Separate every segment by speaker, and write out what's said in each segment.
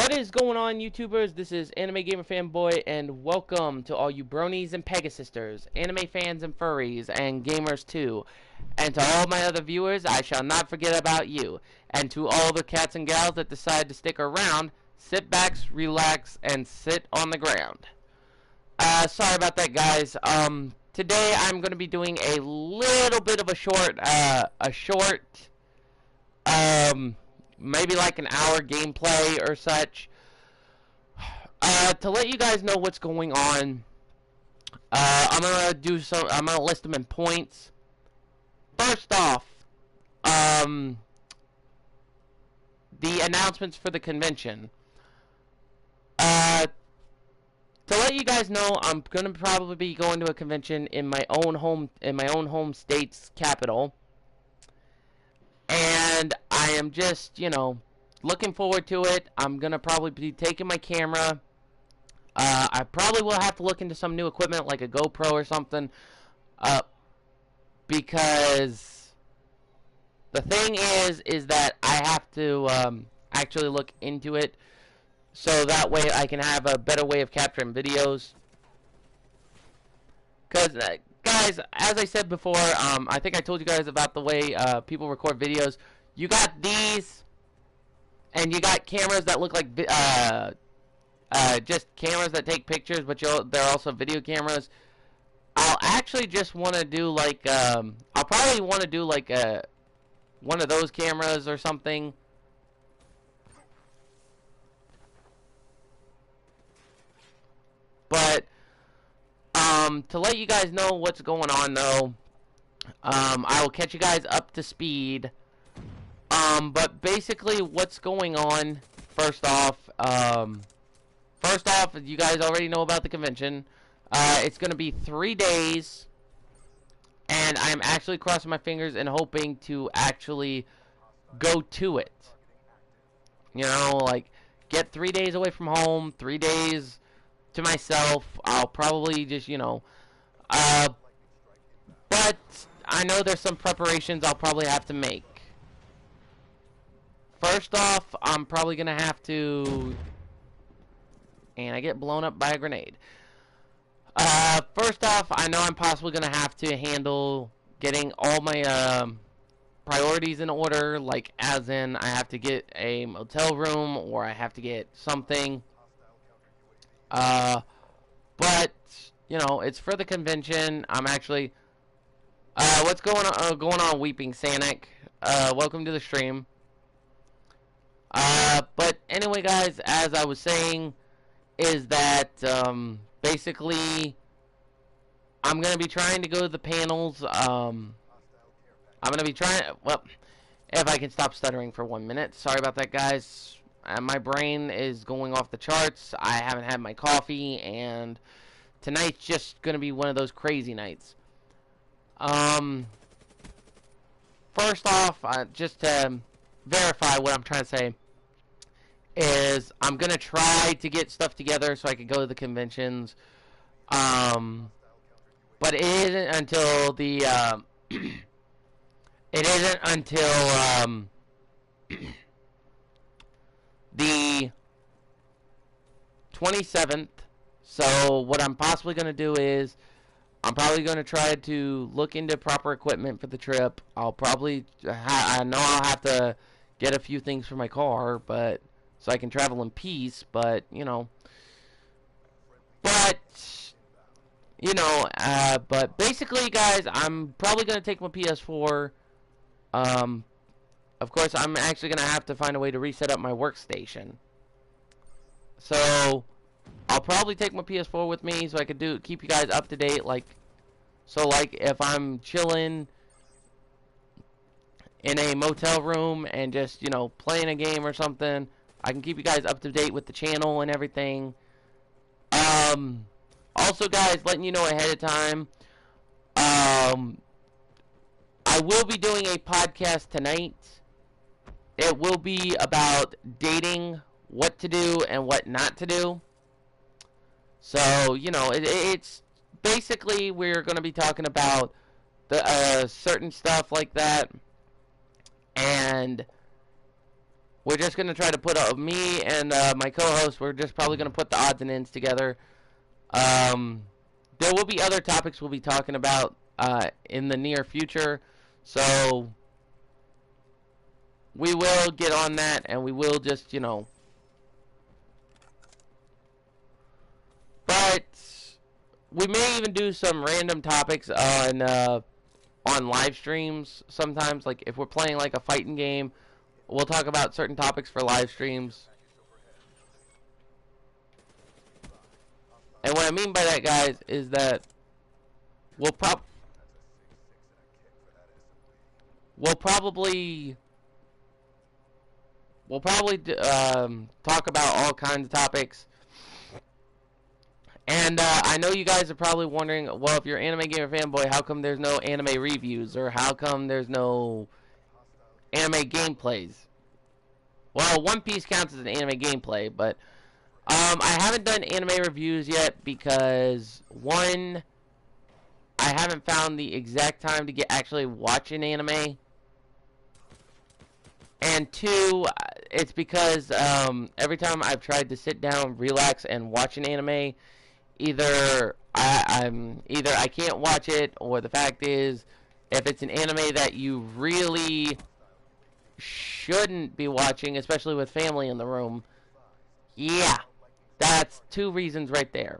Speaker 1: What is going on, YouTubers? This is Anime Gamer Fanboy, and welcome to all you bronies and Pegasisters, anime fans and furries, and gamers too. And to all my other viewers, I shall not forget about you. And to all the cats and gals that decide to stick around, sit back, relax, and sit on the ground. Sorry about that, guys. Today I'm going to be doing a little bit of a short, maybe like an hour gameplay or such. To let you guys know what's going on, I'm gonna list them in points. First off, the announcements for the convention. To let you guys know, I'm gonna probably be going to a convention in my own home state's capital, and I am just, looking forward to it. I'm gonna probably be taking my camera. I probably will have to look into some new equipment like a GoPro or something, because the thing is that I have to actually look into it, so that way I can have a better way of capturing videos. Because, guys, as I said before, I think I told you guys about the way people record videos. You got these, and you got cameras that look like just cameras that take pictures, but they're also video cameras. I'll actually just want to do like I'll probably want to do like one of those cameras or something. But to let you guys know what's going on, though, I will catch you guys up to speed. But basically, what's going on? First off, you guys already know about the convention. It's going to be 3 days, and I'm actually crossing my fingers and hoping to actually go to it. Like, get 3 days away from home, 3 days to myself. I'll probably just, but I know there's some preparations I'll probably have to make. First off, I'm probably going to have to... And I get blown up by a grenade. First off, I know I'm possibly going to have to handle getting all my priorities in order. Like, as in, I have to get a motel room, or I have to get something. But, it's for the convention. I'm actually... what's going on, Weeping Sanic? Welcome to the stream. But anyway, guys, as I was saying, is that basically I'm gonna be trying to go to the panels. I'm gonna be trying. Well, if I can stop stuttering for 1 minute. Sorry about that, guys. My brain is going off the charts. I haven't had my coffee, and tonight's just gonna be one of those crazy nights. First off, just to verify what I'm trying to say, is I'm gonna try to get stuff together so I can go to the conventions. But it isn't until the the 27th. So what I'm possibly gonna do is I'm probably gonna try to look into proper equipment for the trip. I'll probably I know I'll have to get a few things for my car, but so I can travel in peace, but, but basically, guys, I'm probably going to take my PS4. Of course, I'm actually going to have to find a way to reset up my workstation. So, I'll probably take my PS4 with me so I could keep you guys up to date, like, if I'm chilling in a motel room and just, playing a game or something, I can keep you guys up to date with the channel and everything. Also, guys, letting you know ahead of time, I will be doing a podcast tonight. It will be about dating, what to do and what not to do. So, it's basically we're going to be talking about the certain stuff like that. And we're just gonna try to put me and my co-host. We're just probably gonna put the odds and ends together. There will be other topics we'll be talking about in the near future, so we will get on that, and we will just, you know. But we may even do some random topics on live streams sometimes. Like if we're playing like a fighting game, we'll talk about certain topics for live streams. And what I mean by that, guys, is that we'll probably talk about all kinds of topics. And I know you guys are probably wondering, well, if you're Anime Gamer Fanboy, how come there's no anime reviews, or how come there's no anime gameplays? Well, One Piece counts as an anime gameplay, but I haven't done anime reviews yet because, one, I haven't found the exact time to get actually watching anime, and two, it's because every time I've tried to sit down, relax, and watch an anime, either I can't watch it, or the fact is, if it's an anime that you really shouldn't be watching, especially with family in the room, yeah, that's two reasons right there.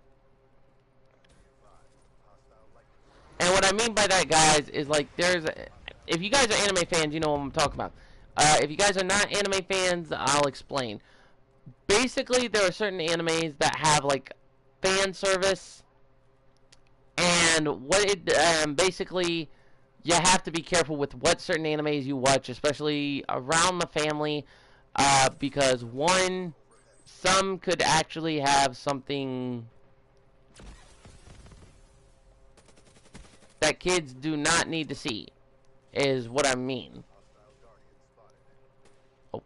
Speaker 1: And what I mean by that, guys, is like if you guys are anime fans, you know what I'm talking about. If you guys are not anime fans, I'll explain. Basically, there are certain animes that have like fan service, and what it basically, you have to be careful with what certain animes you watch, especially around the family, because one, some could actually have something that kids do not need to see, is what I mean. Oh.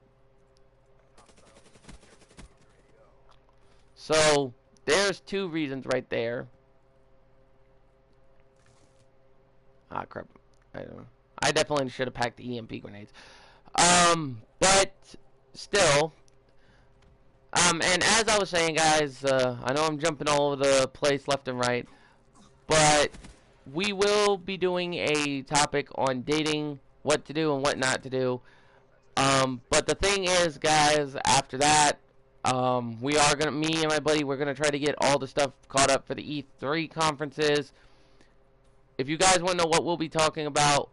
Speaker 1: So there's two reasons right there. Ah, crap. I don't know. I definitely should have packed the EMP grenades. But still, and as I was saying, guys, I know I'm jumping all over the place left and right, but we will be doing a topic on dating, what to do and what not to do. But the thing is, guys, after that, me and my buddy, we're gonna try to get all the stuff caught up for the E3 conferences. If you guys want to know what we'll be talking about,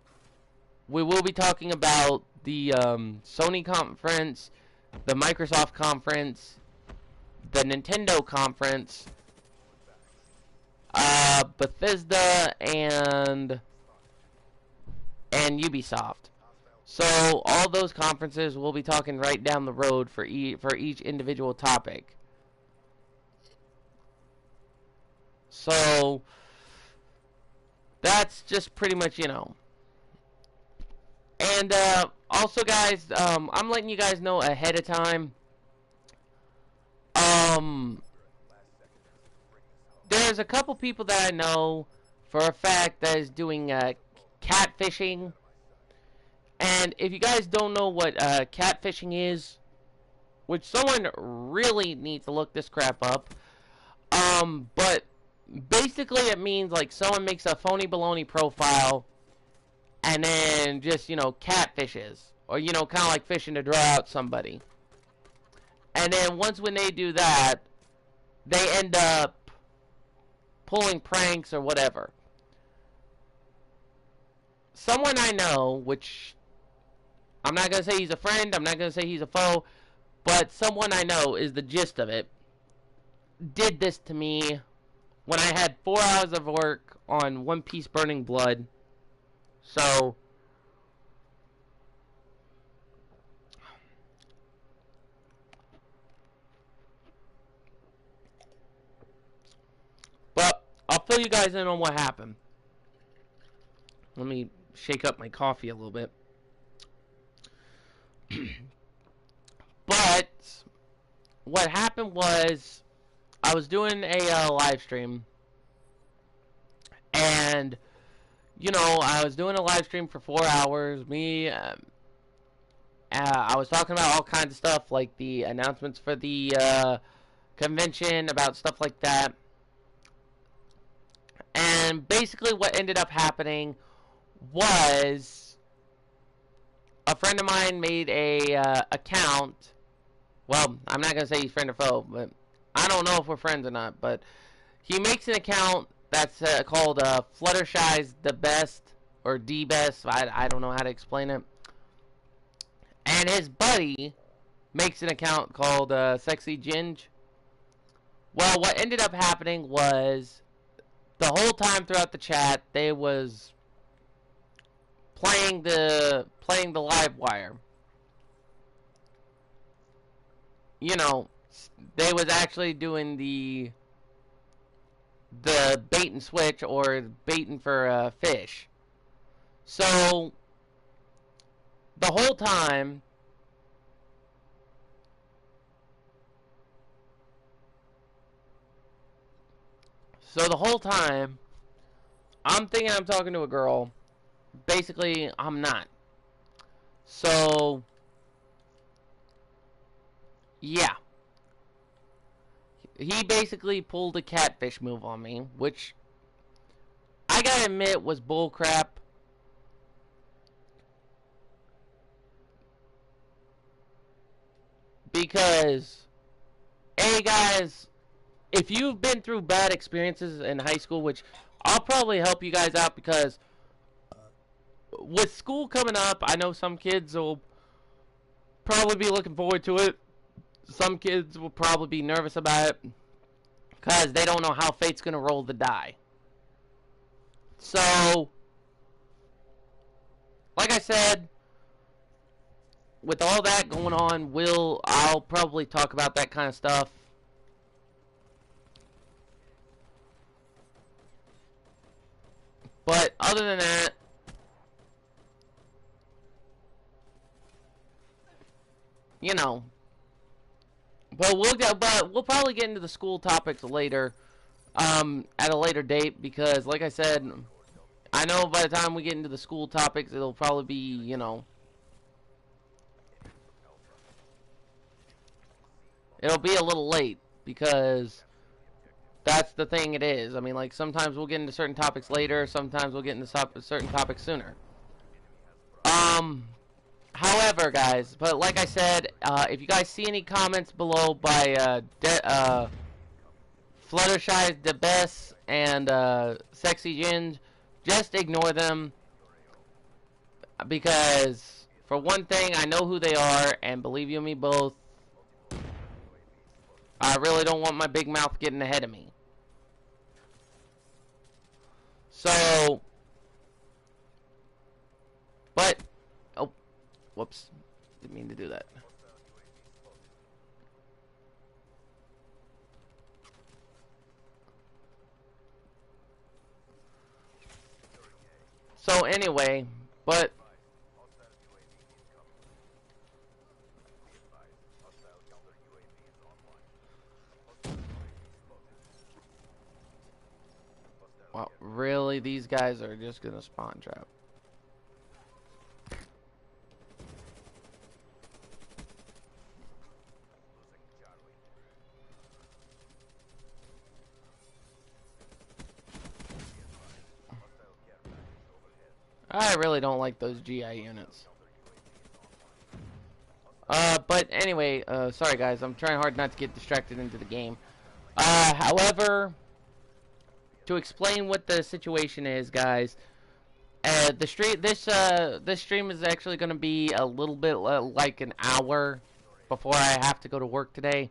Speaker 1: we will be talking about the Sony conference, the Microsoft conference, the Nintendo conference, Bethesda, and Ubisoft. So all those conferences we'll be talking right down the road for each individual topic. So that's just pretty much, you know. And also, guys, I'm letting you guys know ahead of time. There's a couple people that I know for a fact that is doing catfishing. And if you guys don't know what catfishing is, which someone really needs to look this crap up, but basically it means like someone makes a phony baloney profile and then just, you know, catfishes, or, you know, kind of like fishing to draw out somebody. And then when they do that, they end up pulling pranks or whatever. Someone I know, which I'm not going to say he's a friend, I'm not going to say he's a foe, but someone I know is the gist of it, did this to me when I had 4 hours of work on One Piece Burning Blood. So but I'll fill you guys in on what happened. Let me shake up my coffee a little bit. But what happened was, I was doing a live stream, and, you know, I was doing a live stream for 4 hours. I was talking about all kinds of stuff, like the announcements for the convention, about stuff like that. And basically what ended up happening was a friend of mine made a account. Well, I'm not going to say he's friend or foe, but I don't know if we're friends or not. But he makes an account that's called Fluttershy's The Best, or D Best. I don't know how to explain it. And his buddy makes an account called Sexy Ginge. Well, what ended up happening was the whole time throughout the chat, they was playing the live wire. You know, they was actually doing the bait and switch, or baiting for fish. So the whole time, I'm thinking I'm talking to a girl. Basically, I'm not. So yeah, he basically pulled a catfish move on me, which I gotta admit was bullcrap. Because, hey guys, if you've been through bad experiences in high school, which I'll probably help you guys out, because with school coming up, I know some kids will probably be looking forward to it. Some kids will probably be nervous about it because they don't know how fate's going to roll the die. So, like I said, with all that going on, I'll probably talk about that kind of stuff. But other than that, you know, but we'll probably get into the school topics later, at a later date, because like I said, I know by the time we get into the school topics, it'll probably be, you know, it'll be a little late, because that's the thing it is. I mean, like, sometimes we'll get into certain topics later, sometimes we'll get into certain topics sooner. However, guys, but like I said, if you guys see any comments below by Fluttershy's The Best and Sexy Ginge, just ignore them, because for one thing, I know who they are, and believe you me both, I really don't want my big mouth getting ahead of me. So, but, oh, whoops, didn't mean to do that. So anyway, but well, really, these guys are just gonna spawn trap. I really don't like those GI units. But anyway, sorry guys, I'm trying hard not to get distracted into the game. However, to explain what the situation is, guys, this stream is actually going to be a little bit like an hour before I have to go to work today.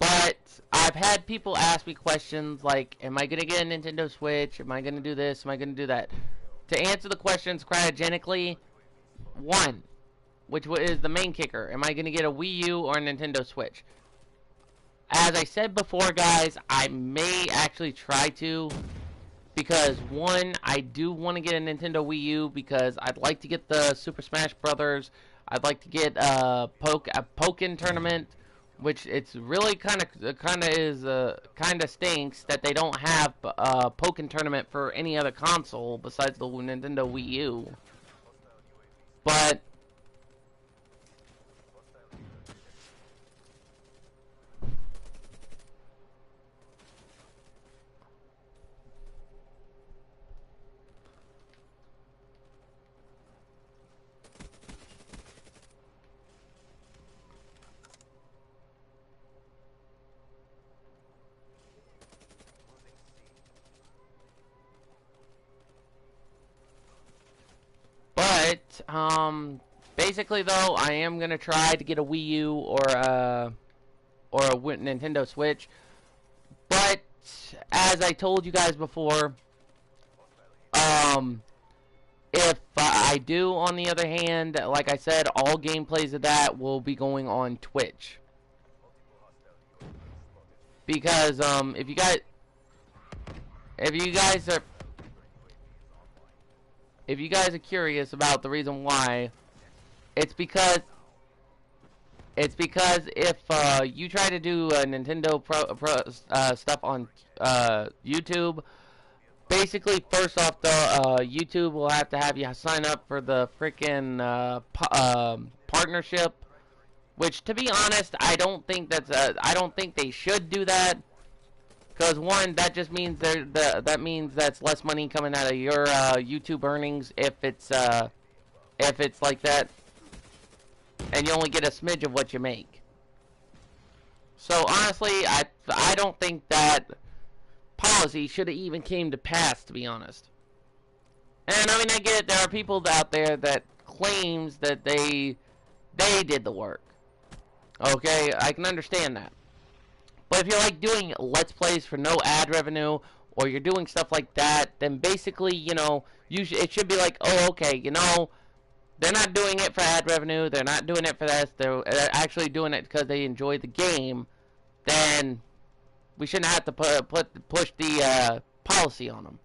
Speaker 1: But I've had people ask me questions like, am I going to get a Nintendo Switch? Am I going to do this? Am I going to do that? To answer the questions cryogenically, one, which is the main kicker, am I going to get a Wii U or a Nintendo Switch? As I said before, guys, I may actually try to, because one, I do want to get a Nintendo Wii U because I'd like to get the Super Smash Brothers. I'd like to get a Pokken tournament, which it's really kind of stinks that they don't have a Pokken tournament for any other console besides the Nintendo Wii U. But basically though, I am gonna try to get a Wii U or a Nintendo Switch. But as I told you guys before, if I do, on the other hand, like I said, all gameplays of that will be going on Twitch. Because if you guys are curious about the reason why, it's because if you try to do Nintendo stuff on YouTube, basically, first off, though, YouTube will have to have you sign up for the freaking partnership. Which, to be honest, I don't think they should do that. Because one, that just means that means that's less money coming out of your YouTube earnings if it's like that, and you only get a smidge of what you make. So honestly, I don't think that policy should have even came to pass, to be honest. And I mean, I get it, there are people out there that claims that they did the work. Okay, I can understand that. But if you're like doing Let's Plays for no ad revenue, or you're doing stuff like that, then basically, you know, it should be like, oh, okay, you know, they're not doing it for ad revenue, they're not doing it for this, they're actually doing it because they enjoy the game, then we shouldn't have to push the policy on them.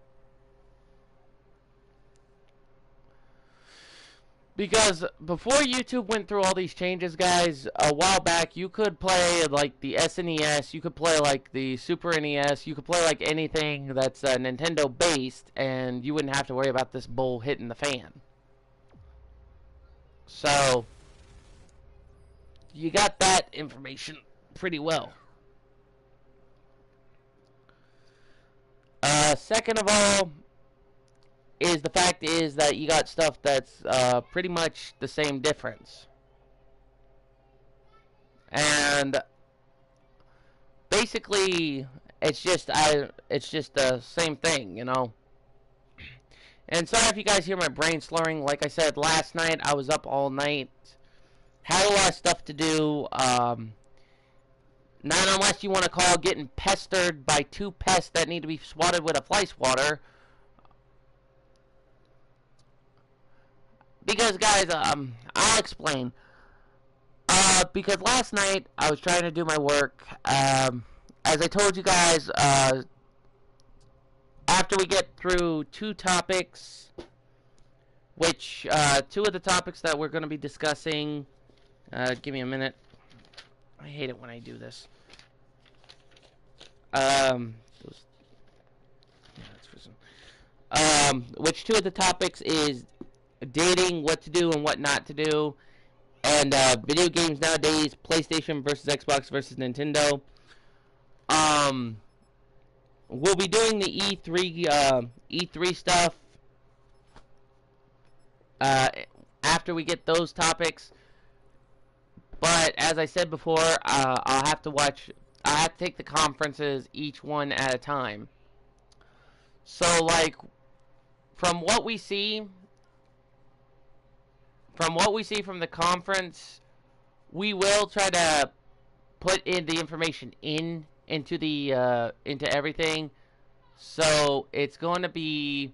Speaker 1: Because before YouTube went through all these changes, guys, a while back, you could play like the SNES, you could play like the Super NES, you could play like anything that's Nintendo based, and you wouldn't have to worry about this bull hitting the fan. So, you got that information pretty well. Second of all, is the fact is that you got stuff that's pretty much the same difference. And basically, it's just the same thing, you know. And sorry if you guys hear my brain slurring. Like I said, last night I was up all night, had a lot of stuff to do. Not unless you want to call getting pestered by two pests that need to be swatted with a fly swatter. Because, guys, I'll explain. Because last night, I was trying to do my work. As I told you guys, after we get through two topics, which, two of the topics that we're going to be discussing, give me a minute. I hate it when I do this. Which two of the topics is dating, what to do and what not to do, and video games nowadays, PlayStation versus Xbox versus Nintendo. We'll be doing the E3 stuff after we get those topics. But as I said before, I'll have to take the conferences each one at a time. So, like, from what we see from the conference, we will try to put in the information into everything. So it's going to be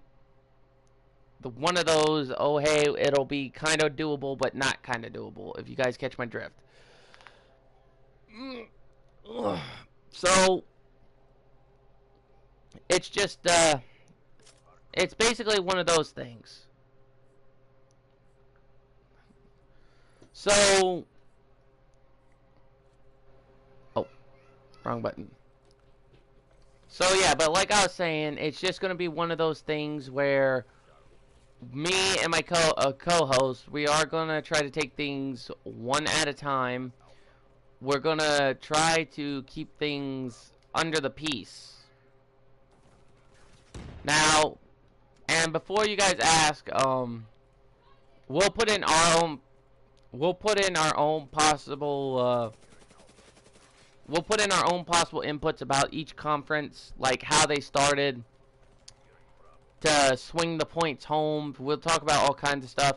Speaker 1: one of those, oh hey, it'll be kind of doable but not kind of doable, if you guys catch my drift. So it's just it's basically one of those things. So, oh, wrong button. So yeah, but like I was saying, it's just going to be one of those things where me and my co-host, we are gonna try to take things one at a time. We're gonna try to keep things under the peace. Now, and before you guys ask, we'll put in our own, we'll put in our own possible, we'll put in our own possible inputs about each conference, like how they started to swing the points home. We'll talk about all kinds of stuff.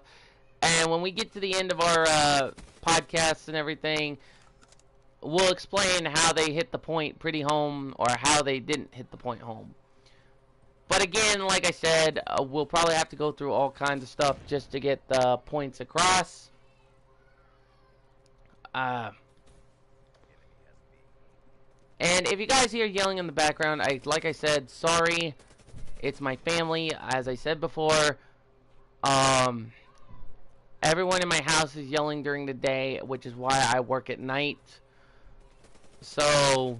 Speaker 1: And when we get to the end of our podcasts and everything, we'll explain how they hit the point pretty home or how they didn't hit the point home. But again, like I said, we'll probably have to go through all kinds of stuff just to get the points across. And if you guys hear yelling in the background, like I said, sorry. It's my family. As I said before, everyone in my house is yelling during the day, which is why I work at night. So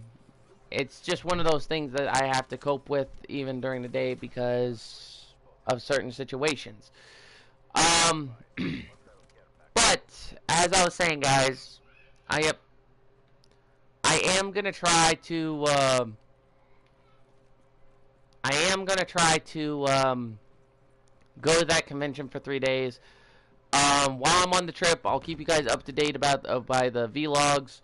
Speaker 1: it's just one of those things that I have to cope with even during the day because of certain situations. But as I was saying, guys, I am gonna try to go to that convention for 3 days. While I'm on the trip, I'll keep you guys up to date about by the vlogs.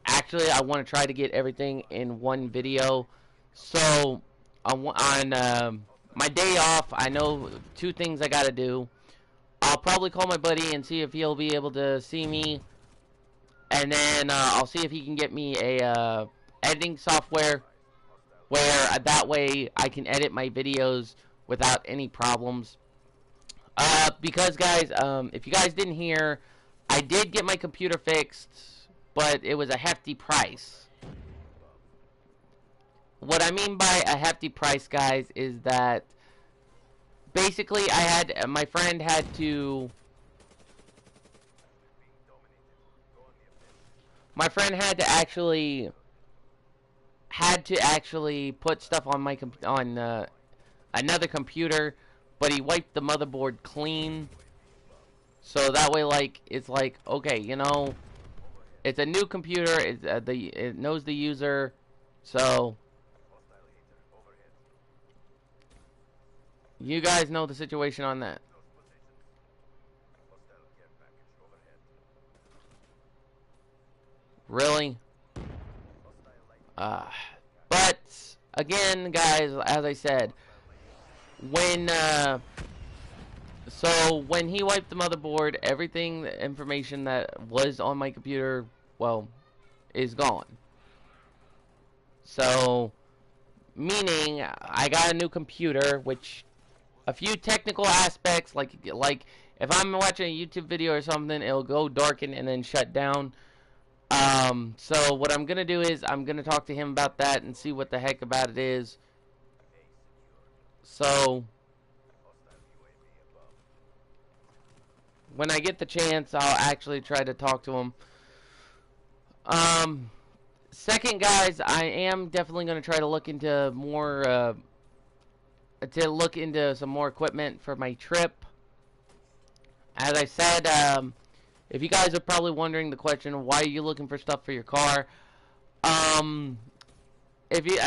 Speaker 1: Actually, I want to try to get everything in one video. So on my day off, I know 2 things I gotta do. I'll probably call my buddy and see if he'll be able to see me, and then I'll see if he can get me a editing software where that way I can edit my videos without any problems. Because guys, if you guys didn't hear, I did get my computer fixed, but it was a hefty price. What I mean by a hefty price, guys, is that basically my friend had to actually put stuff on my another computer, but he wiped the motherboard clean. So that way, like, it's like, okay, you know, it's a new computer. It knows the user, so you guys know the situation on that. Really? But again, guys, as I said, when he wiped the motherboard, everything, the information that was on my computer, well, is gone. So, meaning I got a new computer, which a few technical aspects, like if I'm watching a YouTube video or something, it'll go darken and then shut down. So what I'm gonna do is I'm gonna talk to him about that and see what the heck about it is. So when I get the chance, I'll actually try to talk to him. Second, guys, I am definitely gonna try to look into more some more equipment for my trip. As I said, if you guys are probably wondering the question, why are you looking for stuff for your car? If you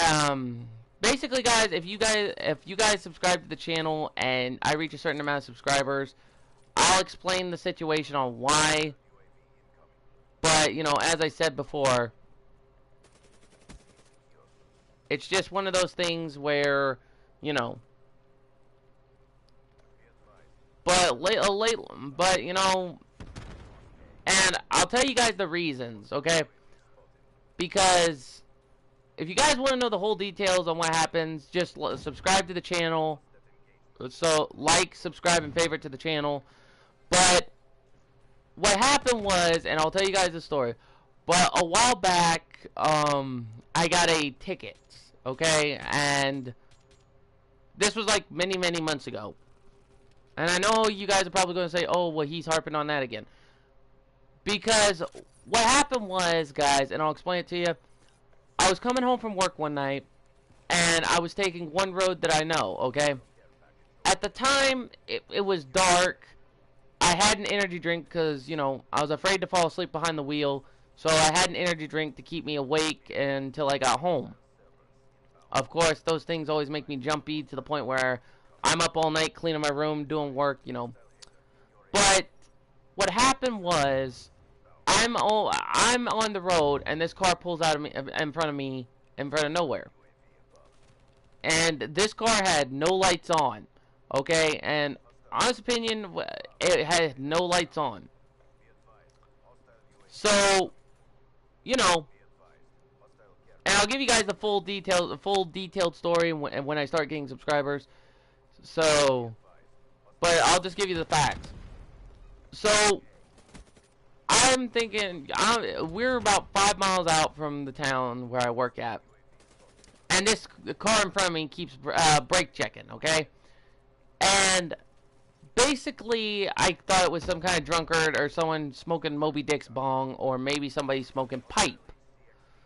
Speaker 1: basically, guys, if you guys subscribe to the channel and I reach a certain amount of subscribers, I'll explain the situation on why. But you know, as I said before, it's just one of those things where, you know. But you know. And I'll tell you guys the reasons, okay? Because if you guys want to know the whole details on what happens, just subscribe to the channel. So, like, subscribe, and favorite to the channel. But what happened was, and I'll tell you guys the story, but a while back, I got a ticket, okay? And this was like many, many months ago. And I know you guys are probably going to say, oh, well, he's harping on that again. Because what happened was, guys, and I'll explain it to you. I was coming home from work one night, and I was taking one road that I know, okay? at the time, it was dark. I had an energy drink because, you know, I was afraid to fall asleep behind the wheel. So I had an energy drink to keep me awake until I got home. Of course, those things always make me jumpy to the point where I'm up all night cleaning my room, doing work, you know. But what happened was I'm on the road and this car pulls out of me in front of me in front of nowhere. And this car had no lights on. Okay? And honest opinion, it had no lights on. So, you know, and I'll give you guys the full detailed story when I start getting subscribers. So, but I'll just give you the facts. So, I'm thinking, we're about 5 miles out from the town where I work at. And this car in front of me keeps brake checking, okay? And basically, I thought it was some kind of drunkard or someone smoking Moby Dick's bong, or maybe somebody smoking pipe.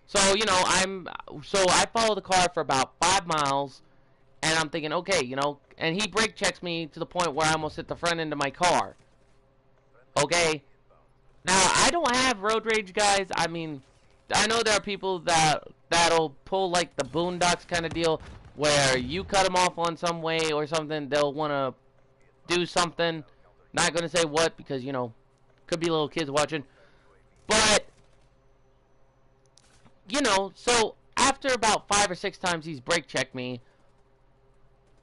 Speaker 1: So, you know, I follow the car for about 5 miles, and I'm thinking, okay, you know, and he brake checks me to the point where I almost hit the front end of my car. Okay? Now, I don't have road rage, guys. I mean, I know there are people that'll pull, like, the Boondocks kind of deal, where you cut them off on some way or something, they'll want to do something. Not going to say what, because, you know, could be little kids watching. But, you know, so after about 5 or 6 times he's brake checked me,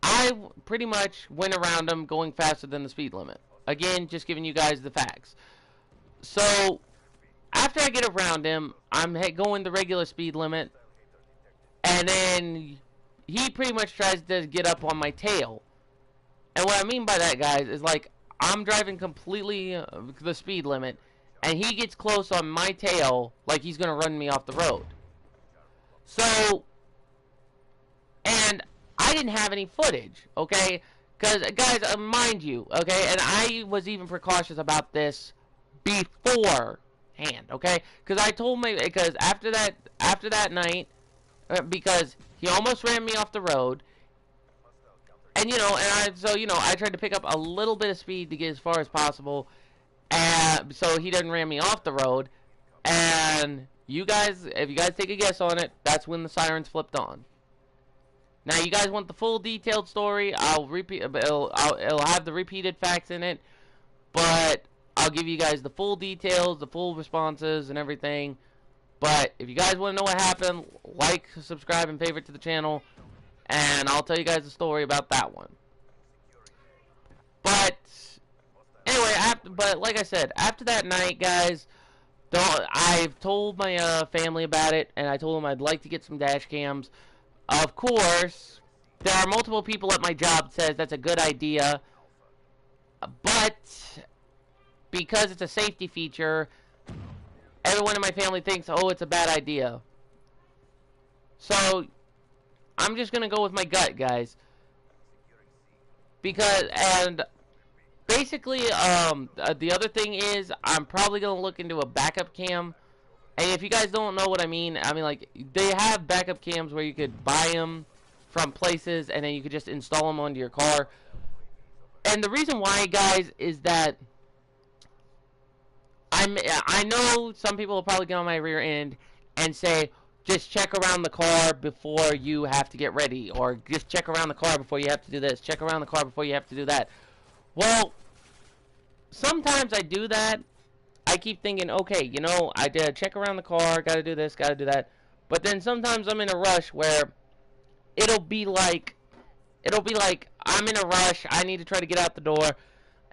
Speaker 1: I pretty much went around him going faster than the speed limit. Again, just giving you guys the facts. So, after I get around him, I'm going the regular speed limit, and then he pretty much tries to get up on my tail. And what I mean by that, guys, is like, I'm driving completely the speed limit, and he gets close on my tail like he's going to run me off the road. So, and I didn't have any footage, okay? Because, guys, mind you, okay, and I was even precautious about this beforehand, okay? Because I told my, because after that night, because he almost ran me off the road, and, you know, I tried to pick up a little bit of speed to get as far as possible, so he doesn't ran me off the road, and you guys, if you guys take a guess on it, that's when the sirens flipped on. Now, you guys want the full detailed story, I'll repeat, it'll have the repeated facts in it, but I'll give you guys the full details, the full responses, and everything. But if you guys want to know what happened, like, subscribe, and favorite to the channel, and I'll tell you guys the story about that one. But anyway, but like I said, after that night, guys, I've told my family about it, and I told them I'd like to get some dash cams. Of course, there are multiple people at my job that says that's a good idea, but because it's a safety feature, everyone in my family thinks, oh, it's a bad idea. So, I'm just going to go with my gut, guys. Because, and basically, the other thing is, I'm probably going to look into a backup cam. And if you guys don't know what I mean, like, they have backup cams where you could buy them from places, and then you could just install them onto your car. And the reason why, guys, is that I know some people will probably get on my rear end and say, just check around the car before you have to get ready, or just check around the car before you have to do this, check around the car before you have to do that. Well, sometimes I do that. I keep thinking, okay, you know, I did check around the car, gotta do this, gotta do that. But then sometimes I'm in a rush where it'll be like I'm in a rush, I need to try to get out the door,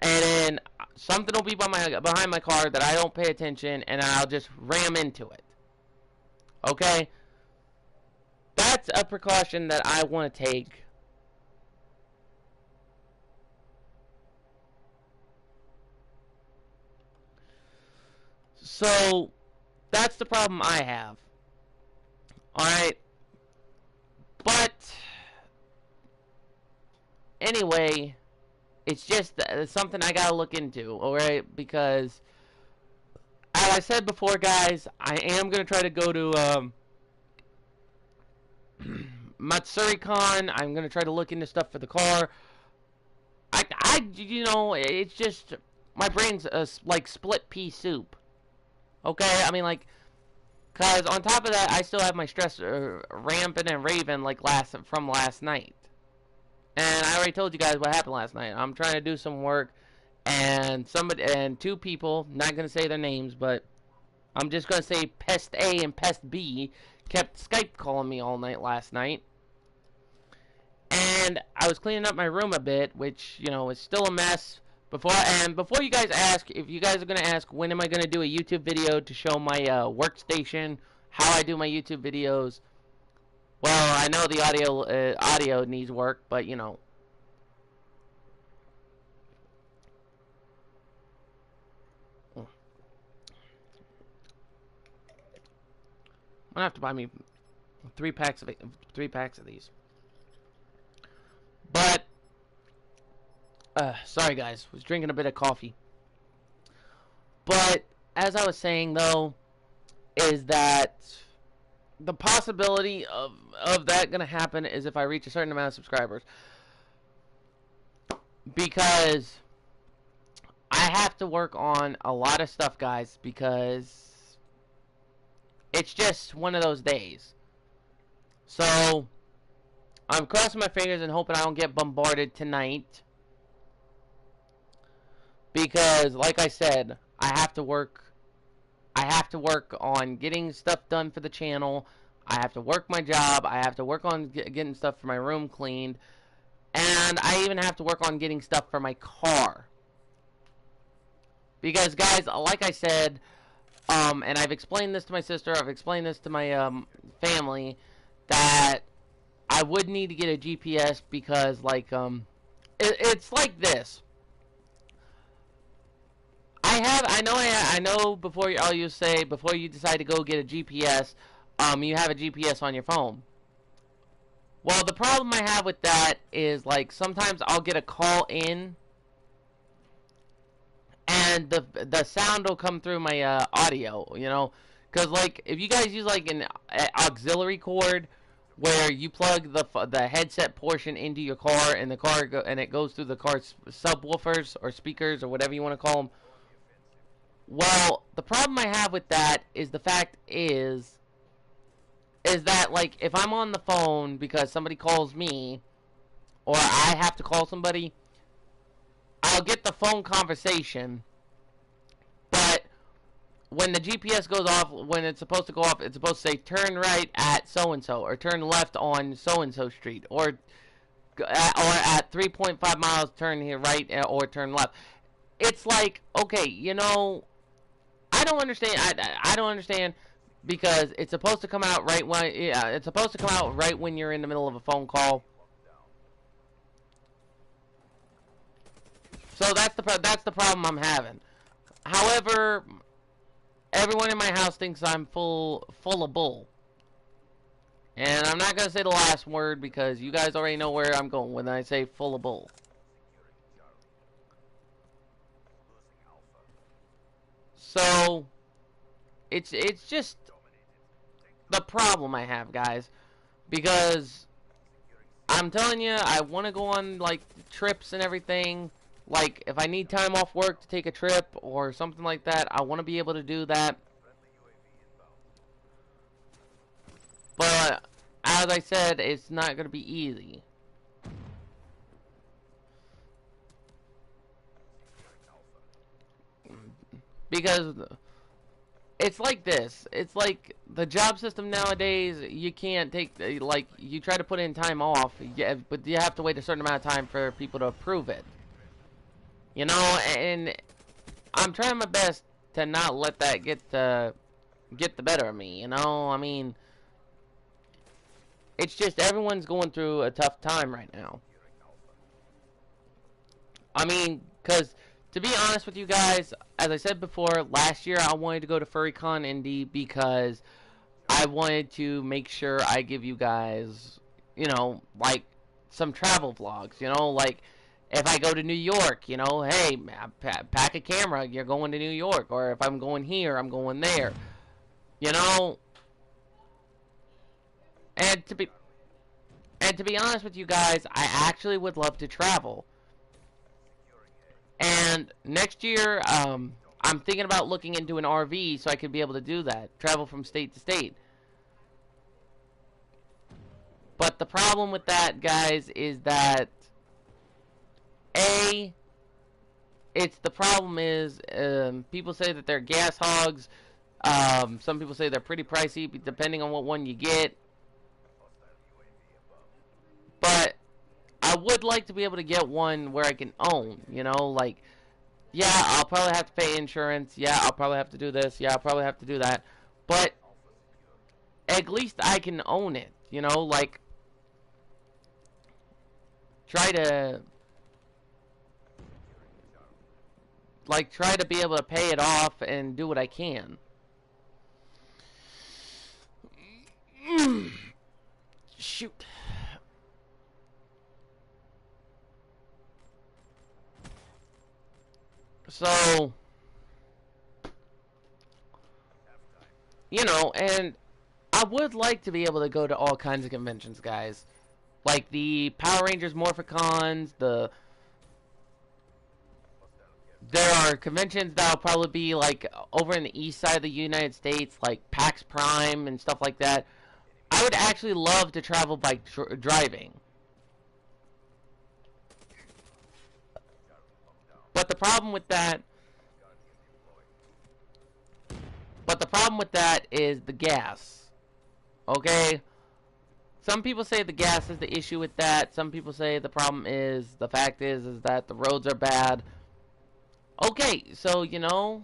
Speaker 1: and then something will be behind my car that I don't pay attention, and I'll just ram into it. Okay? That's a precaution that I want to take. So, that's the problem I have. Alright? But, anyway, it's just something I gotta look into, alright? Because, as I said before, guys, I am gonna try to go to, MatsuriCon. I'm gonna try to look into stuff for the car. you know, it's just my brain's like split pea soup. Okay, I mean like, cause on top of that, I still have my stress rampant and raving like from last night. And I already told you guys what happened last night. I'm trying to do some work, and two people, not gonna say their names, but I'm just gonna say Pest A and Pest B, kept Skype calling me all night last night. And I was cleaning up my room a bit, which, you know, is still a mess. Before you guys ask, if you guys are gonna ask when am I gonna do a YouTube video to show my workstation, how I do my YouTube videos, well, I know the audio needs work, but you know. I'm gonna have to buy me three packs of these. But sorry guys, was drinking a bit of coffee. But as I was saying though, is that the possibility of that gonna happen is if I reach a certain amount of subscribers. Because I have to work on a lot of stuff, guys, because it's just one of those days. So I'm crossing my fingers and hoping I don't get bombarded tonight. Because, like I said, I have to work on getting stuff done for the channel. I have to work my job. I have to work on getting stuff for my room cleaned. And I even have to work on getting stuff for my car. Because, guys, like I said, and I've explained this to my sister, I've explained this to my family, that I would need to get a GPS because, like, it's like this. I know. Before you decide to go get a GPS, you have a GPS on your phone. Well, the problem I have with that is, like, sometimes I'll get a call in, and the sound will come through my audio, you know, because like if you guys use like an auxiliary cord where you plug the headset portion into your car and it goes through the car's subwoofers or speakers or whatever you want to call them. Well, the problem I have with that is the fact is that, like, if I'm on the phone because somebody calls me or I have to call somebody, I'll get the phone conversation, but when the GPS goes off, when it's supposed to go off, it's supposed to say turn right at so-and-so, or turn left on so-and-so street, or at 3.5 miles turn here right, or turn left. It's like, okay, you know, I don't understand. I don't understand, because it's supposed to come out right when it's supposed to come out right when you're in the middle of a phone call. So that's the problem I'm having. However, everyone in my house thinks I'm full of bull. And I'm not going to say the last word because you guys already know where I'm going when I say full of bull. So it's just the problem I have, guys, because I'm telling you, I want to go on like trips and everything. Like, if I need time off work to take a trip or something like that, I want to be able to do that. But, as I said, it's not going to be easy. Because it's like this. It's like the job system nowadays, you can't take, like, you try to put in time off, but you have to wait a certain amount of time for people to approve it. You know, and I'm trying my best to not let that get the better of me, you know? I mean, it's just everyone's going through a tough time right now. I mean, because to be honest with you guys, as I said before, last year I wanted to go to FurryCon Indy because I wanted to make sure I give you guys, you know, like, some travel vlogs, you know, like, if I go to New York, you know, hey, pack a camera, you're going to New York. Or if I'm going here, I'm going there. You know? And to be honest with you guys, I actually would love to travel. And next year, I'm thinking about looking into an RV so I could be able to do that, travel from state to state. But the problem with that, guys, is that the problem is people say that they're gas hogs. Some people say they're pretty pricey, depending on what one you get. But I would like to be able to get one where I can own, you know, like, yeah, I'll probably have to pay insurance. Yeah, I'll probably have to do this. Yeah, I'll probably have to do that. But at least I can own it, you know, like, try to be able to pay it off and do what I can. Shoot. So, you know, and I would like to be able to go to all kinds of conventions, guys. Like the Power Rangers Morphicons, there are conventions that'll probably be like over in the east side of the United States, like PAX Prime and stuff like that. I would actually love to travel by driving. But the problem with that is the gas. Okay? Some people say the gas is the issue with that. Some people say the problem is, the fact is that the roads are bad. Okay, so, you know,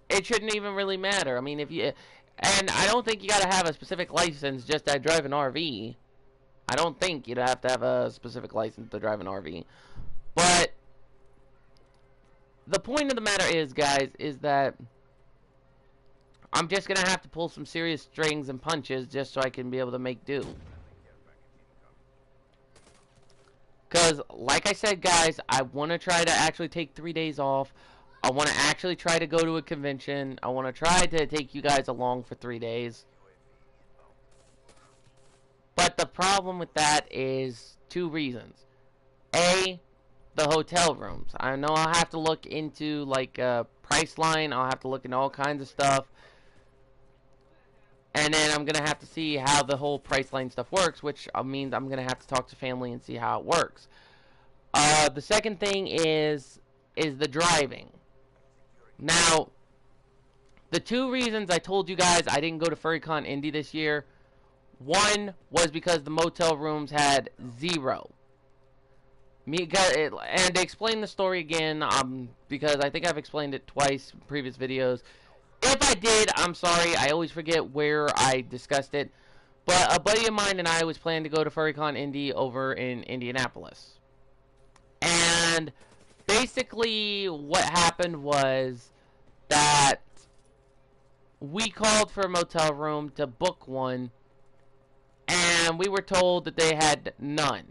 Speaker 1: it shouldn't even really matter. I mean, if you, and I don't think you gotta have a specific license just to drive an RV. I don't think you'd have to have a specific license to drive an RV. But the point of the matter is, guys, is that I'm just gonna have to pull some serious strings and punches just so I can be able to make do. Because, like I said, guys, I want to try to actually take 3 days off. I want to actually try to go to a convention. I want to try to take you guys along for 3 days. But the problem with that is 2 reasons. A, the hotel rooms. I know I'll have to look into, like, Priceline. I'll have to look into all kinds of stuff. And then I'm going to have to see how the whole Priceline stuff works, which means I'm going to have to talk to family and see how it works. The second thing is the driving. Now, the 2 reasons I told you guys I didn't go to FurryCon Indy this year, one was because the motel rooms had 0. And to explain the story again, because I think I've explained it twice in previous videos. If I did, I'm sorry. I always forget where I discussed it. But a buddy of mine and I was planning to go to FurryCon Indy over in Indianapolis. And basically what happened was that we called for a motel room to book one. And we were told that they had none.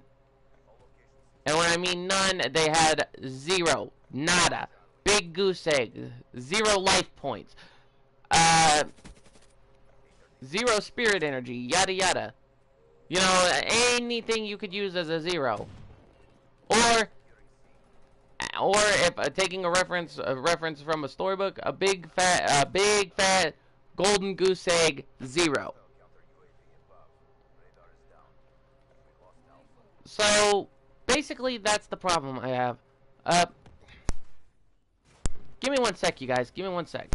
Speaker 1: And when I mean none, they had 0. Nada. Big goose egg. 0 life points. 0 spirit energy, yada yada. You know, anything you could use as a 0. Or if taking a reference from a storybook, a big fat golden goose egg 0. So basically, that's the problem I have. Give me 1 sec, you guys. Give me 1 sec.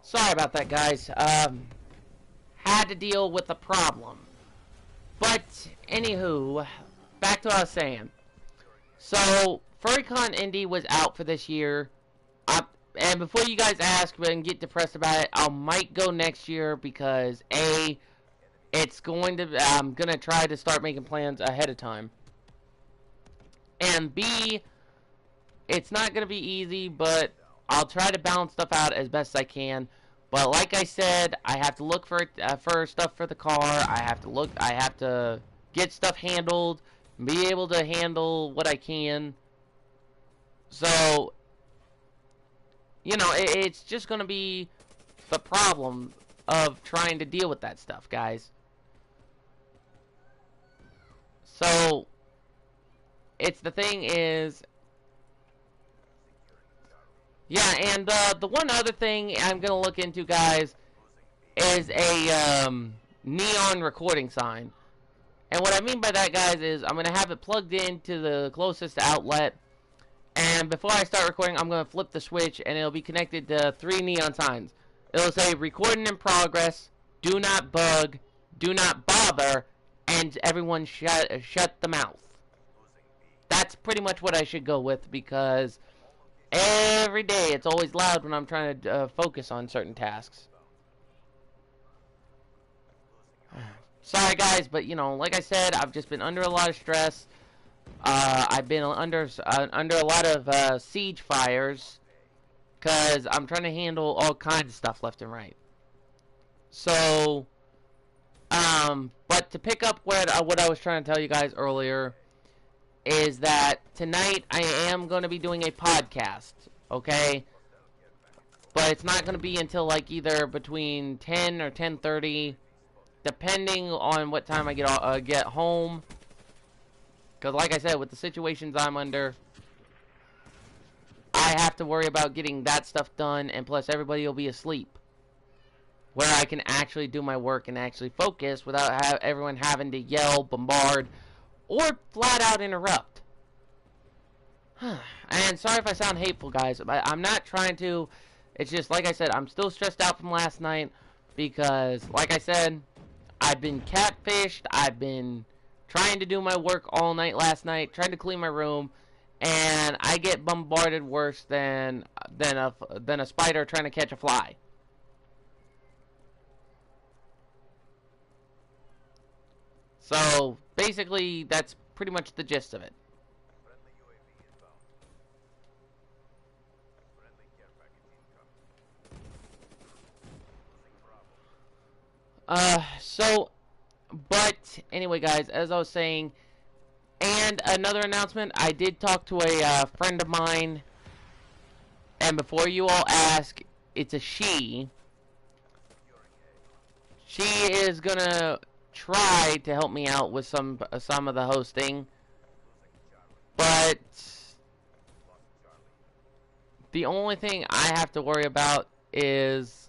Speaker 1: Sorry about that, guys. Had to deal with a problem. But, anywho, back to what I was saying. So, FurryCon Indy was out for this year. And before you guys ask and get depressed about it, I might go next year because, A, it's going to, I'm going to try to start making plans ahead of time. And B, it's not going to be easy, but I'll try to balance stuff out as best I can. But like I said, I have to look for stuff for the car. I have to look. I have to get stuff handled, be able to handle what I can. So, you know, it's just gonna be the problem of trying to deal with that stuff, guys. So, it's the thing is, yeah, and the one other thing I'm gonna look into, guys, is a neon recording sign. And what I mean by that, guys, is I'm gonna have it plugged into the closest outlet, and before I start recording, I'm gonna flip the switch, and it'll be connected to 3 neon signs. It'll say "Recording in progress," "Do not bug," "Do not bother," and "Everyone shut the mouth." That's pretty much what I should go with, because every day it's always loud when I'm trying to focus on certain tasks. Sorry guys, but you know, like I said, I've just been under a lot of stress. I've been under a lot of siege fires, because I'm trying to handle all kinds of stuff left and right. So, but to pick up what I was trying to tell you guys earlier, is that tonight I am going to be doing a podcast, okay? But it's not going to be until like either between 10 or 10:30, depending on what time I get home. Because like I said, with the situations I'm under, I have to worry about getting that stuff done, and plus everybody will be asleep, where I can actually do my work and actually focus without everyone having to yell, bombard, or flat out interrupt. And sorry if I sound hateful, guys. I'm not trying to. It's just, like I said, I'm still stressed out from last night, because, like I said, I've been catfished. I've been trying to do my work all night last night, trying to clean my room, and I get bombarded worse than a spider trying to catch a fly. So, basically, that's pretty much the gist of it. But anyway, guys, as I was saying, and another announcement, I did talk to a friend of mine, and before you all ask, it's a she. She is gonna try to help me out with some of the hosting, but the only thing I have to worry about is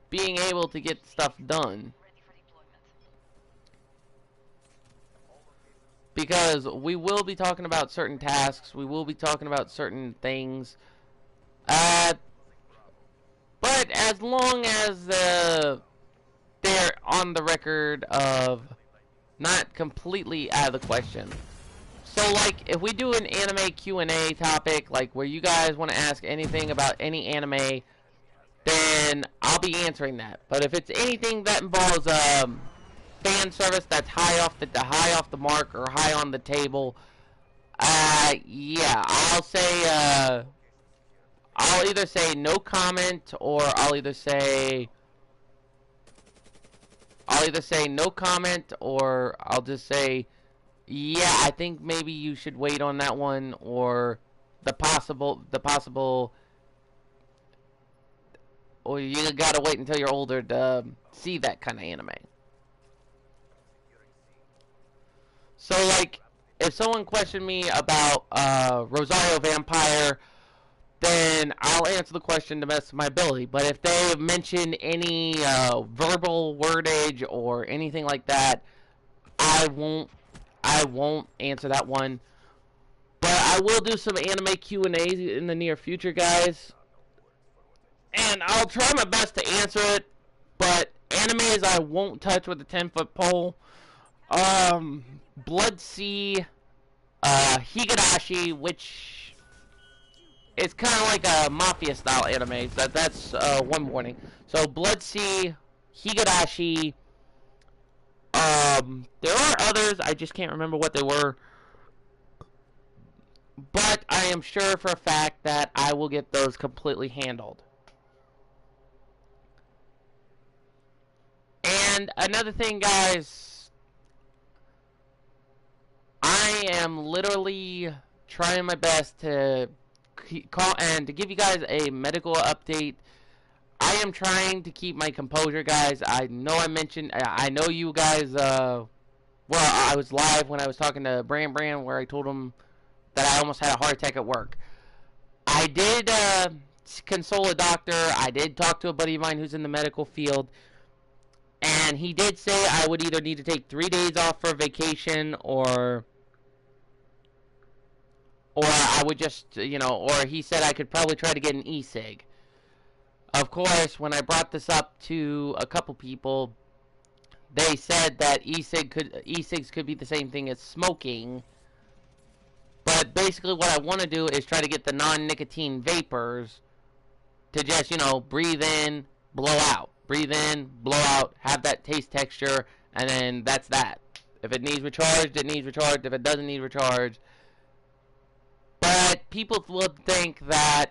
Speaker 1: being able to get stuff done. Because we will be talking about certain tasks, we will be talking about certain things, but as long as they're on the record of not completely out of the question. So, like, if we do an anime Q&A topic, like where you guys want to ask anything about any anime, then I'll be answering that. But if it's anything that involves fan service that's high off the mark or high on the table, yeah, I'll either say no comment, or I'll either say no comment, or I'll just say, yeah, I think maybe you should wait on that one, or the possible, or you gotta wait until you're older to see that kind of anime. So, like, if someone questioned me about Rosario Vampire, then I'll answer the question to the best of my ability. But if they mention any verbal wordage or anything like that, I won't answer that one. But I will do some anime Q&As in the near future, guys. And I'll try my best to answer it, but animes I won't touch with a 10-foot pole. Blood Sea, Higurashi, which is kind of like a mafia style anime. That's one warning. So Blood Sea, Higurashi. There are others. I just can't remember what they were. but I am sure for a fact that I will get those completely handled. And another thing, guys, I am literally trying my best to call and to give you guys a medical update. I am trying to keep my composure, guys. I know I know you guys, well, I was live when I was talking to Brand, where I told him that I almost had a heart attack at work. I did console a doctor. I did talk to a buddy of mine who's in the medical field. And he did say I would either need to take 3 days off for vacation or I would just, or he said I could probably try to get an e-cig. Of course, when I brought this up to a couple people, they said that e-cigs could be the same thing as smoking. But basically what I want to do is try to get the non-nicotine vapors to just, breathe in, blow out. Breathe in, blow out, have that taste texture, and then that's that. If it needs recharged, it needs recharged. If it doesn't need recharged. But people will think that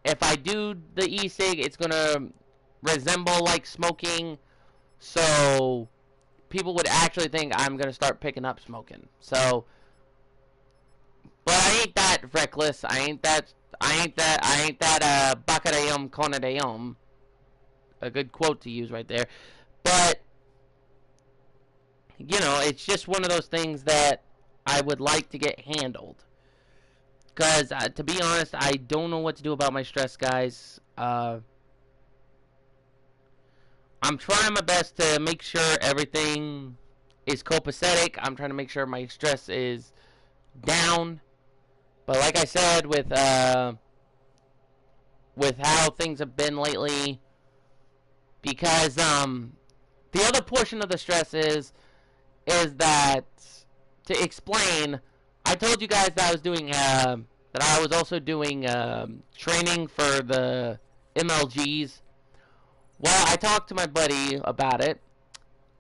Speaker 1: if I do the e-cig, it's going to resemble like smoking. So people would actually think I'm going to start picking up smoking. So, but I ain't that reckless. I ain't that bacadayum conadayum. A good quote to use right there. But, it's just one of those things that I would like to get handled. Because, to be honest, I don't know what to do about my stress, guys. I'm trying my best to make sure everything is copacetic. I'm trying to make sure my stress is down. But like I said, with how things have been lately, because the other portion of the stress is that, to explain, I told you guys that I was doing that I was also doing training for the MLGs. Well, I talked to my buddy about it,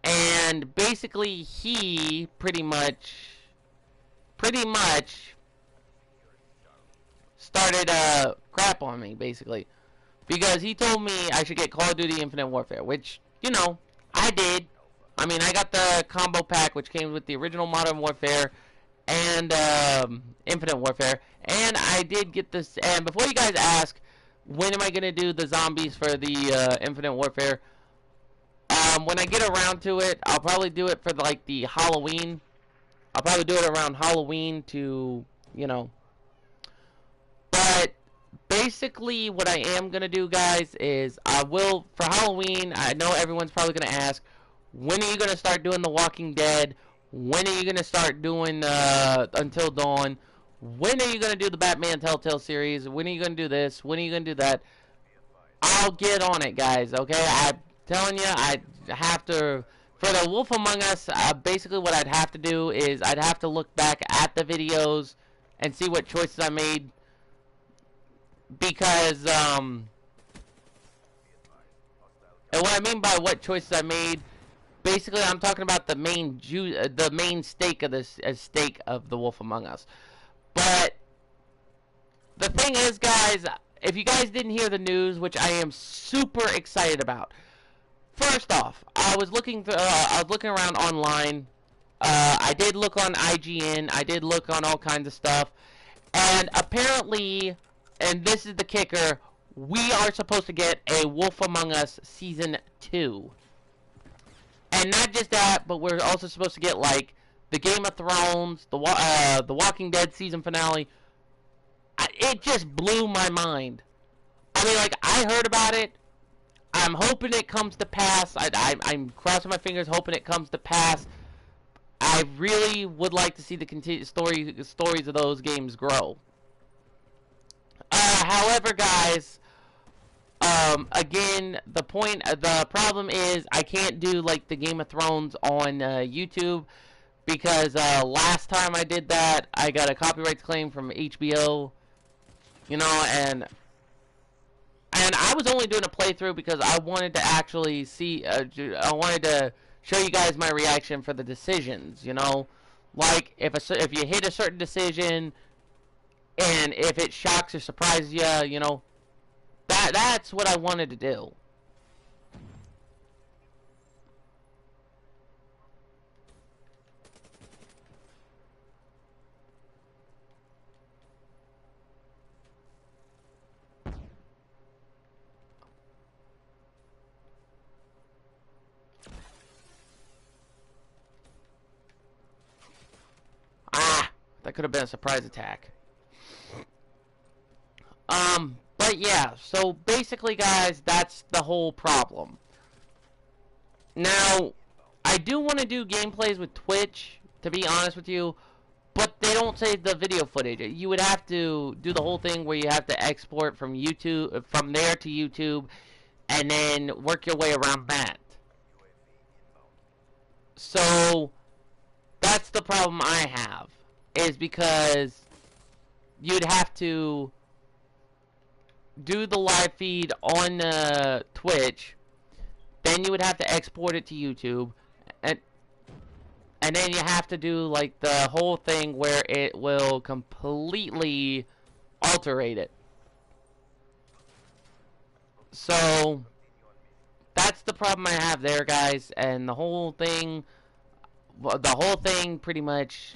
Speaker 1: and basically he pretty much started crap on me, basically. Because he told me I should get Call of Duty Infinite Warfare, which, I did. I mean, I got the combo pack, which came with the original Modern Warfare and Infinite Warfare. And I did get this. And before you guys ask, when am I going to do the zombies for the Infinite Warfare? When I get around to it, I'll probably do it for, like, the Halloween. I'll probably do it around Halloween to, But basically, what I am going to do, guys, is I will, for Halloween, I know everyone's probably going to ask, when are you going to start doing The Walking Dead? When are you going to start doing Until Dawn? When are you going to do the Batman Telltale series? When are you going to do this? When are you going to do that? I'll get on it, guys, okay? I'm telling you, I have to, for the Wolf Among Us, basically what I'd have to do is I'd have to look back at the videos and see what choices I made. Because, and what I mean by what choices I made, basically I'm talking about the main stake of this stake of the Wolf Among Us. But the thing is, guys, if you guys didn't hear the news, which I am super excited about. First off, I was looking around online. I did look on IGN. I did look on all kinds of stuff, and apparently, and this is the kicker, we are supposed to get a Wolf Among Us Season 2. And not just that, but we're also supposed to get, like, the Game of Thrones, the Walking Dead season finale. It just blew my mind. I mean, like, I heard about it. I'm hoping it comes to pass. I'm crossing my fingers, hoping it comes to pass. I really would like to see the stories of those games grow. However, guys, again, the problem is I can't do, like, the Game of Thrones on YouTube, because last time I did that, I got a copyright claim from HBO, and I was only doing a playthrough because I wanted to actually see, I wanted to show you guys my reaction for the decisions, like, if you hit a certain decision, And if it shocks or surprises you, you know, that's what I wanted to do. Ah, that could have been a surprise attack. But yeah, so basically, guys, that's the whole problem. Now, I do want to do gameplays with Twitch, to be honest with you, but they don't save the video footage. You would have to do the whole thing where you have to export from YouTube, from there to YouTube, and then work your way around that. So, that's the problem I have, is because you'd have to do the live feed on Twitch, then you would have to export it to YouTube, and then you have to do like the whole thing where it will completely alterate it. So that's the problem I have there, guys, and the whole thing pretty much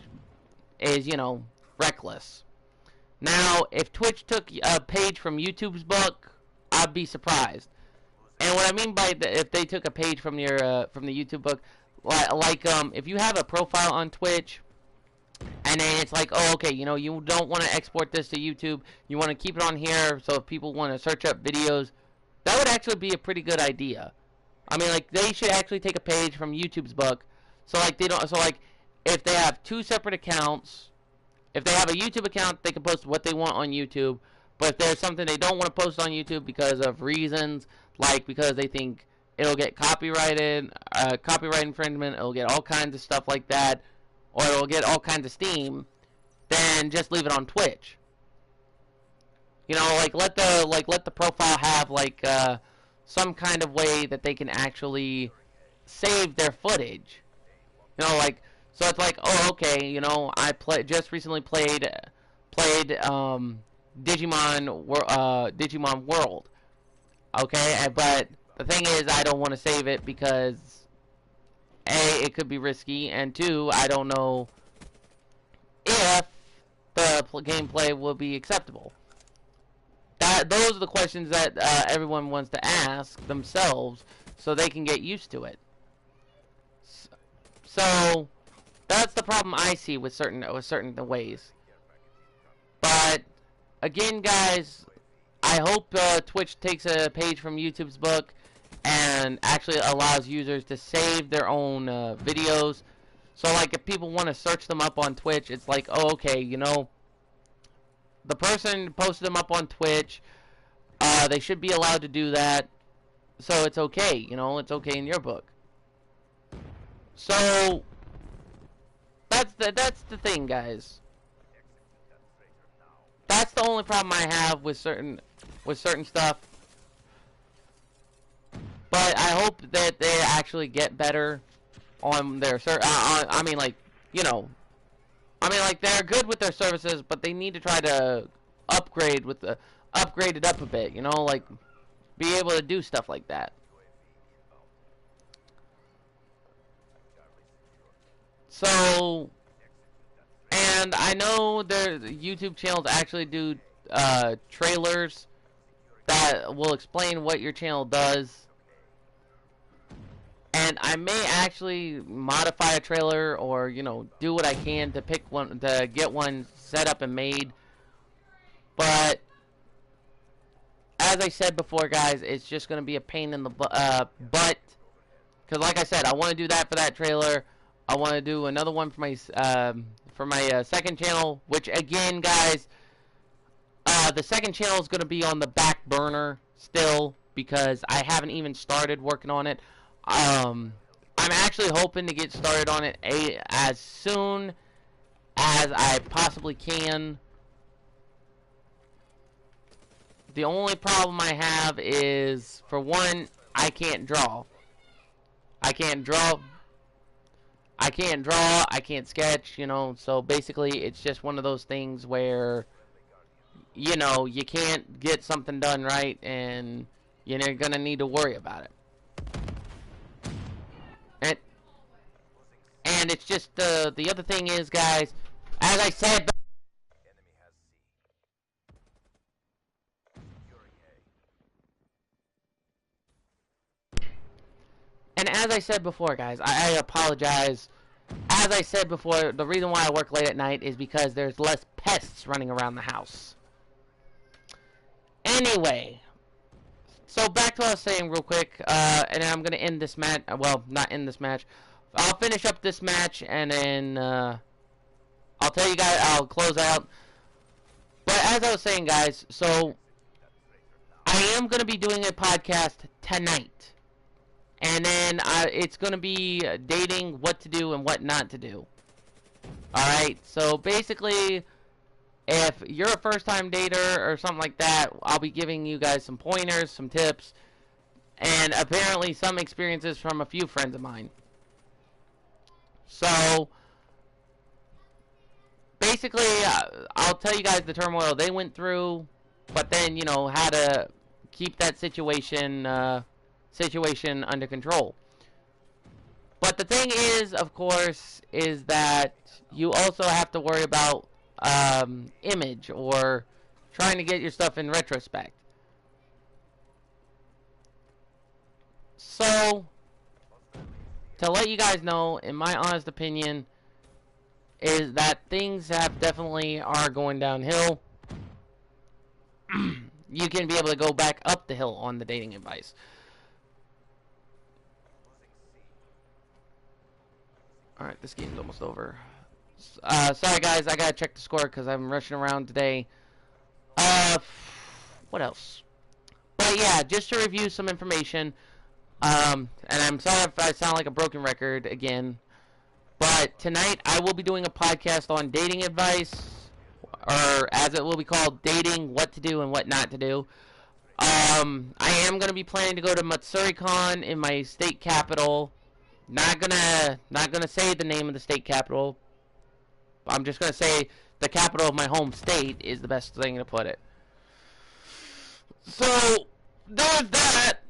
Speaker 1: is, you know, reckless. Now, if Twitch took a page from YouTube's book, I'd be surprised. And what I mean by if they took a page from your from the YouTube book, like if you have a profile on Twitch, and then it's like, oh, okay, you know, you don't want to export this to YouTube, you want to keep it on here, so if people want to search up videos, that would actually be a pretty good idea. I mean, like, they should actually take a page from YouTube's book, so like they don't, so like if they have two separate accounts, if they have a YouTube account, they can post what they want on YouTube. But if there's something they don't want to post on YouTube because of reasons, like because they think it'll get copyrighted, copyright infringement, it'll get all kinds of stuff like that, or it'll get all kinds of steam, then just leave it on Twitch. You know, like let the profile have like some kind of way that they can actually save their footage. You know, like, so it's like, oh, okay, you know, I just recently played Digimon World. Okay, but the thing is, I don't want to save it because A, it could be risky, and 2, I don't know if the gameplay will be acceptable. Those are the questions that everyone wants to ask themselves so they can get used to it. So that's the problem I see with certain ways. But again, guys, I hope Twitch takes a page from YouTube's book and actually allows users to save their own videos. So, like, if people want to search them up on Twitch, it's like, oh, okay, you know, the person posted them up on Twitch. They should be allowed to do that. So it's okay, you know, it's okay in your book. So that's the thing, guys. That's the only problem I have with certain stuff. But I hope that they actually get better on their I mean, like, you know, I mean, like, they're good with their services, but they need to try to upgrade it up a bit, you know, like be able to do stuff like that. So, and I know their YouTube channels actually do trailers that will explain what your channel does. And I may actually modify a trailer, or, you know, do what I can to pick one, to get one set up and made. But as I said before, guys, it's just going to be a pain in the butt. Because, like I said, I want to do that for that trailer. I want to do another one for my second channel, which, again, guys, the second channel is going to be on the back burner still because I haven't even started working on it. I'm actually hoping to get started on it as soon as I possibly can. The only problem I have is, for one, I can't draw. I can't sketch, you know, so basically it's just one of those things where you know, you can't get something done right, and you're gonna need to worry about it. And it's just the other thing is, guys, as I said. And as I said before, guys, I apologize. As I said before, the reason why I work late at night is because there's less pests running around the house. Anyway, so back to what I was saying real quick, and then I'm going to end this match. Well, not end this match. I'll finish up this match, and then I'll tell you guys, I'll close out. But as I was saying, guys, so I am going to be doing a podcast tonight. And then it's going to be dating what to do and what not to do. Alright, so basically, if you're a first-time dater or something like that, I'll be giving you guys some pointers, some tips, and apparently some experiences from a few friends of mine. So, basically, I'll tell you guys the turmoil they went through, but then, you know, how to keep that situation under control. But the thing is, of course, is that you also have to worry about image or trying to get your stuff in retrospect. So, to let you guys know, in my honest opinion, is that things have definitely are going downhill. You can be able to go back up the hill on the dating advice. Alright, this game's almost over. Sorry guys, I gotta check the score because I'm rushing around today. What else? But yeah, just to review some information, and I'm sorry if I sound like a broken record again, but tonight I will be doing a podcast on dating advice, or as it will be called, dating, what to do and what not to do. I am going to be planning to go to MatsuriCon in my state capital. Not gonna say the name of the state capital. I'm just gonna say the capital of my home state is the best thing to put it. So there's that.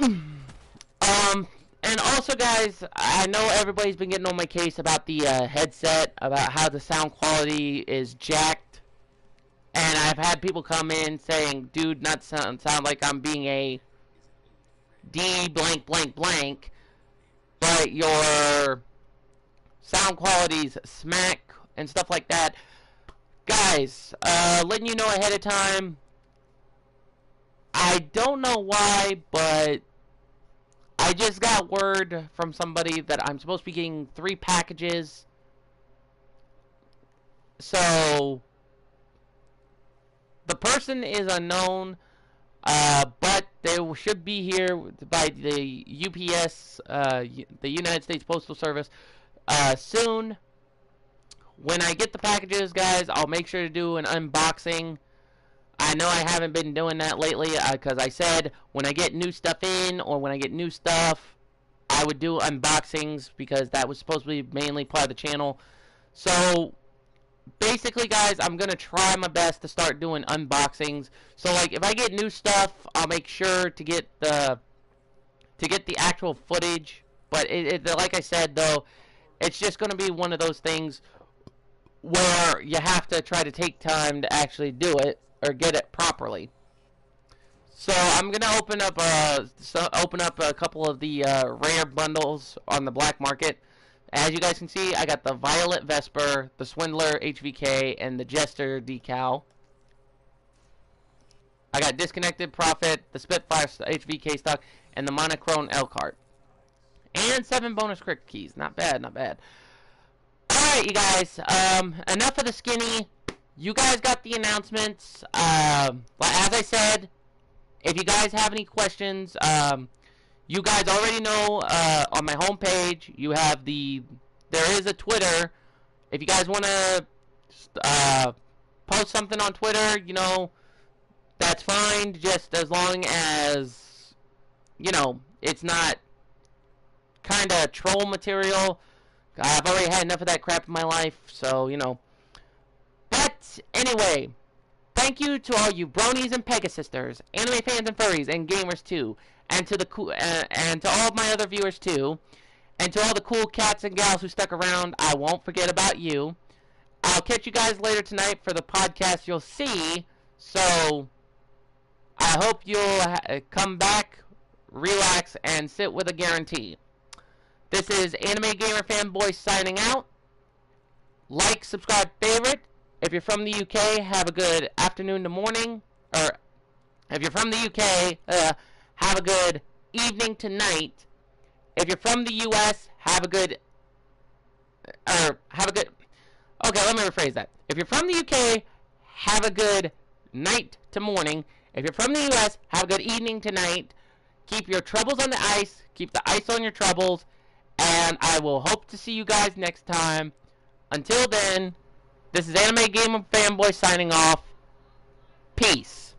Speaker 1: And also, guys, I know everybody's been getting on my case about the headset, about how the sound quality is jacked, and I've had people come in saying, "Dude, not sound like I'm being a D blank blank blank." But your sound quality's smack and stuff like that. Guys, letting you know ahead of time, I don't know why, but I just got word from somebody that I'm supposed to be getting 3 packages. So, the person is unknown, but they should be here by the UPS, the United States Postal Service, soon. When I get the packages, guys, I'll make sure to do an unboxing. I know I haven't been doing that lately because I said when I get new stuff in or when I get new stuff, I would do unboxings because that was supposed to be mainly part of the channel. So basically, guys, I'm going to try my best to start doing unboxings. So, like, if I get new stuff, I'll make sure to get the actual footage. But, like I said, though, it's just going to be one of those things where you have to try to take time to actually do it or get it properly. So, I'm going to open up a couple of the rare bundles on the black market. As you guys can see, I got the Violet Vesper, the Swindler HVK, and the Jester decal. I got Disconnected Prophet, the Spitfire HVK stock, and the Monochrome Elkhart. And 7 bonus crit keys. Not bad, not bad. Alright, you guys. Enough of the skinny. You guys got the announcements. As I said, if you guys have any questions, you guys already know on my homepage you have there is a Twitter. If you guys want to post something on Twitter, you know, that's fine, just as long as, you know, it's not kind of troll material. I've already had enough of that crap in my life, so, you know. But anyway, thank you to all you bronies and Pegasisters, anime fans and furries, and gamers too, and to and to all of my other viewers too, and to all the cool cats and gals who stuck around. I won't forget about you. I'll catch you guys later tonight for the podcast you'll see. So I hope you'll come back, relax, and sit with a guarantee. This is Anime Gamer Fanboy signing out. Like, subscribe, favorite. If you're from the UK, have a good afternoon to morning. Or if you're from the UK, have a good evening to night. If you're from the US, have a good... Okay, let me rephrase that. If you're from the UK, have a good night to morning. If you're from the US, have a good evening to night. Keep your troubles on the ice. Keep the ice on your troubles. And I will hope to see you guys next time. Until then, this is Anime Gamer Fanboy signing off. Peace.